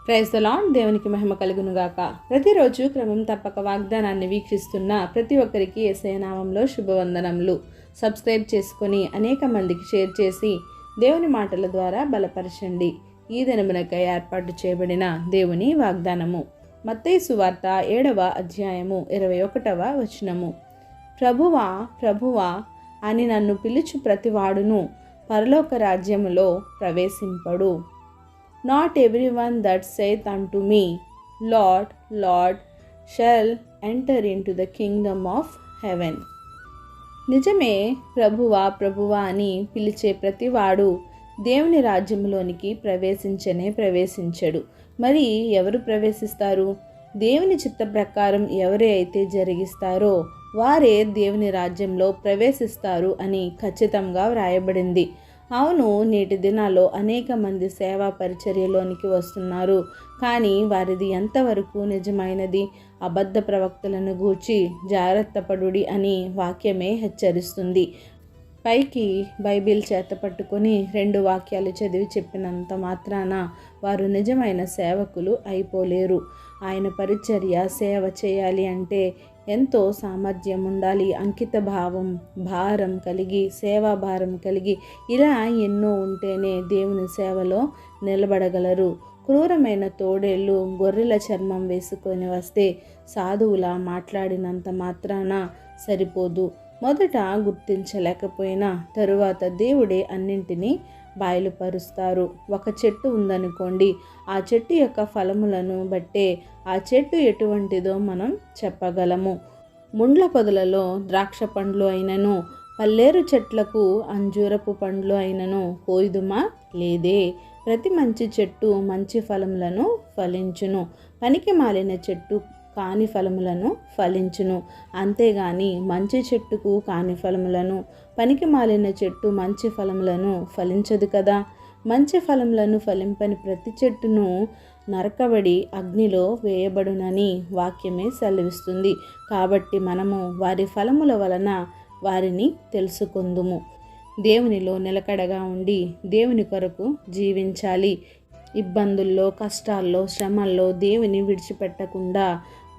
Praise the lord. దేవునికి మహిమ కలుగునుగాక. ప్రతిరోజు క్రమం తప్పక వాగ్దానాన్ని వీక్షిస్తున్న ప్రతి ఒక్కరికి యేసయ్య నామంలో శుభవందనములు. సబ్స్క్రైబ్ చేసుకొని అనేక మందికి షేర్ చేసి దేవుని మాటల ద్వారా బలపరచండి. ఈ దినమునకై ఏర్పాటు చేయబడిన దేవుని వాగ్దానము మత్తయి సువార్త 7వ అధ్యాయము 21వ వచనము. ప్రభువా ప్రభువా అని నన్ను పిలుచు ప్రతివాడును పరలోక రాజ్యములో ప్రవేశింపడు. Not everyone that saith unto me, Lord, Lord, shall enter into the kingdom of heaven. నిజమే, ప్రభువా ప్రభువా అని పిలిచే ప్రతివాడు దేవుని రాజ్యంలోనికి ప్రవేశించడు. మరి ఎవరు ప్రవేశిస్తారు? దేవుని చిత్త ప్రకారం ఎవరే అయితే జరిగిస్తారో వారే దేవుని రాజ్యంలో ప్రవేశిస్తారు అని ఖచ్చితంగా వ్రాయబడింది. అవును, నేటి దినాల్లో అనేక మంది సేవా పరిచర్యలోనికి వస్తున్నారు. కానీ వారిది ఎంతవరకు నిజమైనది? అబద్ధ ప్రవక్తలను గూర్చి జాగ్రత్త పడుడి అని వాక్యమే హెచ్చరిస్తుంది. పైకి బైబిల్ చేత పట్టుకొని 2 వాక్యాలు చదివి చెప్పినంత మాత్రాన వారు నిజమైన సేవకులు అయిపోలేరు. ఆయన పరిచర్య సేవ చేయాలి అంటే ఎంతో సామర్థ్యం ఉండాలి. అంకిత భావం, భారం కలిగి, సేవా భారం కలిగి ఇలా ఎన్నో ఉంటేనే దేవుని సేవలో నిలబడగలరు. క్రూరమైన తోడేళ్ళు గొర్రెల చర్మం వేసుకొని వస్తే సాధువులా మాట్లాడినంత మాత్రాన సరిపోదు. మొదట గుర్తించలేకపోయినా తరువాత దేవుడే అన్నింటినీ బయలుపరుస్తారు. ఒక చెట్టు ఉందనుకోండి, ఆ చెట్టు యొక్క ఫలములను బట్టే ఆ చెట్టు ఎటువంటిదో మనం చెప్పగలము. ముండ్ల పొదలలో ద్రాక్ష పండ్లు అయినను, పల్లేరు చెట్లకు అంజూరపు పండ్లు అయినను కోయుదుమా? లేదే. ప్రతి మంచి చెట్టు మంచి ఫలములను ఫలించును, పనికి మాలిన చెట్టు కాని ఫలములను ఫలించును. అంతేగాని మంచి చెట్టుకు కాని ఫలములను, పనికి మాలిన చెట్టు మంచి ఫలములను ఫలించదు కదా. మంచి ఫలములను ఫలింపని ప్రతి చెట్టును నరకబడి అగ్నిలో వేయబడునని వాక్యమే సెలవిస్తుంది. కాబట్టి మనము వారి ఫలముల వలన వారిని తెలుసుకుందుము. దేవునిలో నిలకడగా ఉండి దేవుని కొరకు జీవించాలి. ఇబ్బందుల్లో, కష్టాల్లో, శ్రమల్లో దేవుని విడిచిపెట్టకుండా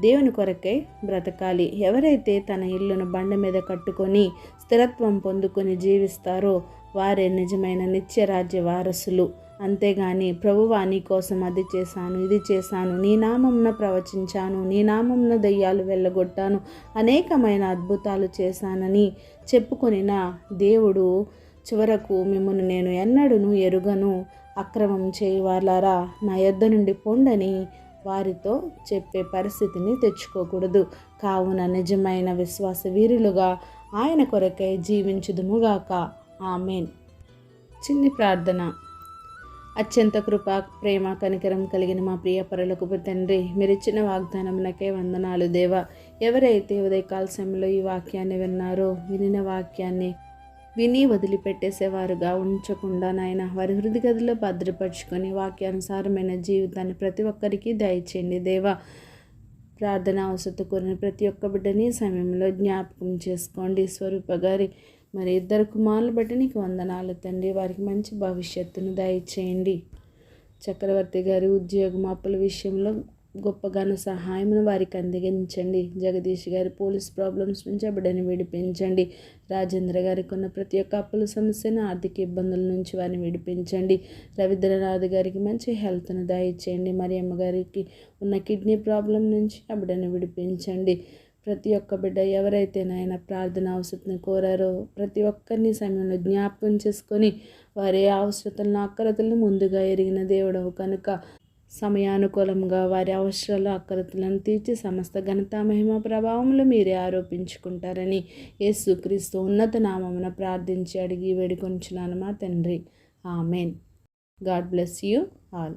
దేవుని కొరకై బ్రతకాలి. ఎవరైతే తన ఇల్లును బండ మీద కట్టుకొని స్థిరత్వం పొందుకొని జీవిస్తారో వారే నిజమైన నిత్యరాజ్య వారసులు. అంతేగాని ప్రభువా నీ కోసం అది చేశాను, ఇది చేశాను, నీ నామమున ప్రవచించాను, నీ నామమున దయ్యాలు వెళ్ళగొట్టాను, అనేకమైన అద్భుతాలు చేశానని చెప్పుకొనిన దేవుడు చివరకు మిమ్మల్ని నేను ఎన్నడూను ఎరుగను, అక్రమం చేయువార్లారా నా యొద్ద నుండి పొండని వారితో చెప్పే పరిస్థితిని తెచ్చుకోకూడదు. కావున నిజమైన విశ్వాస వీరులుగా ఆయన కొరకై జీవించుదుముగాక. ఆమేన్. చిన్ని ప్రార్థన. అత్యంత కృప, ప్రేమ, కనికరం కలిగిన మా ప్రియ పరలోకపు తండ్రి, మీరిచ్చిన వాగ్దానమునకే వందనాలు దేవా. ఎవరైతే ఉదయకాల సమయంలో ఈ వాక్యాన్ని విన్నారో, వినిన వాక్యాన్ని విని వదిలిపెట్టేసేవారుగా ఉంచకుండా నాయన వారి హృదయగదిలో భద్రపరుచుకొని వాక్యానుసారమైన జీవితాన్ని ప్రతి ఒక్కరికి దయచేయండి దేవా. ప్రార్థన అవసరం కోరిన ప్రతి ఒక్క బిడ్డని సమయంలో జ్ఞాపకం చేసుకోండి. స్వరూప గారి మరి 2 కుమారులు బట్టి నీకు వందనాలు తండ్రి. వారికి మంచి భవిష్యత్తును దయచేయండి. చక్రవర్తి గారి ఉద్యోగం అప్పుల విషయంలో గొప్పగాను సహాయమును వారికి అందించండి. జగదీష్ గారి పోలీస్ ప్రాబ్లమ్స్ నుంచి బిడ్డని విడిపించండి. రాజేంద్ర గారికి ఉన్న ప్రతి ఒక్క అప్పుల సమస్యను, ఆర్థిక ఇబ్బందుల నుంచి వారిని విడిపించండి. రవీంద్రనాథ్ గారికి మంచి హెల్త్ను దయచేయండి. మరియమ్మ గారికి ఉన్న కిడ్నీ ప్రాబ్లం నుంచి ఆ బిడ్డను విడిపించండి. ప్రతి ఒక్క బిడ్డ ఎవరైతే నాయన ప్రార్థన అవసరతను కోరారో ప్రతి ఒక్కరిని సమయంలో జ్ఞాపకం చేసుకొని వారి అవసరతలను, అక్కరతలను ముందుగా ఎరిగిన దేవుడవు కనుక సమయానుకూలంగా వారి అవసరాలు, అక్కరతలను తీర్చి సమస్త ఘనత, మహిమ, ప్రభావములు మీరే ఆరోపించుకుంటారని యేసుక్రీస్తు ఉన్నత నామమున ప్రార్థించి అడిగి వేడుకొంచున్నాను మా తండ్రి. Amen. God bless you all.